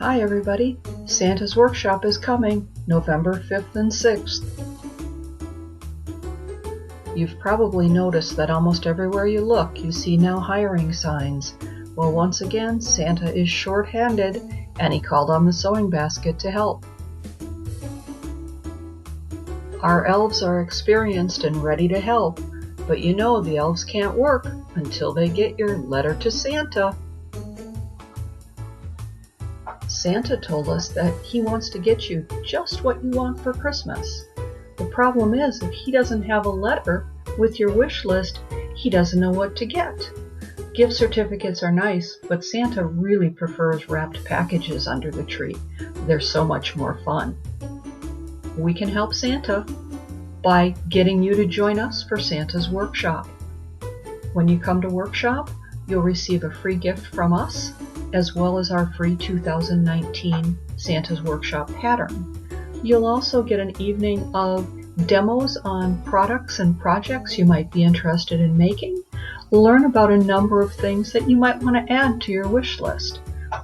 Hi everybody, Santa's Workshop is coming November 5th and 6th. You've probably noticed that almost everywhere you look you see now hiring signs. Well, once again, Santa is short-handed and he called on the sewing basket to help. Our elves are experienced and ready to help, but you know the elves can't work until they get your letter to Santa. Santa told us that he wants to get you just what you want for Christmas. The problem is, if he doesn't have a letter with your wish list, he doesn't know what to get. Gift certificates are nice, but Santa really prefers wrapped packages under the tree. They're so much more fun. We can help Santa by getting you to join us for Santa's Workshop. When you come to Workshop, you'll receive a free gift from us, as well as our free 2019 Santa's Workshop pattern. You'll also get an evening of demos on products and projects you might be interested in making, learn about a number of things that you might want to add to your wish list.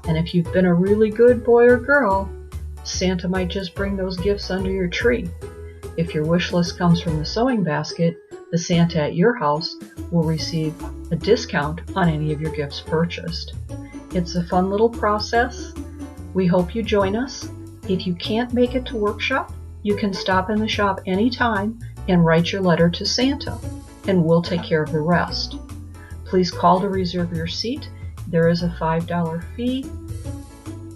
And if you've been a really good boy or girl, Santa might just bring those gifts under your tree. If your wish list comes from the sewing basket, the Santa at your house will receive a discount on any of your gifts purchased. It's a fun little process. We hope you join us. If you can't make it to Workshop, you can stop in the shop anytime and write your letter to Santa, and we'll take care of the rest. Please call to reserve your seat. There is a $5 fee.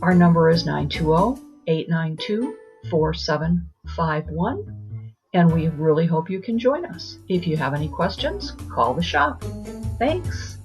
Our number is 920-892-4751, and we really hope you can join us. If you have any questions, call the shop. Thanks.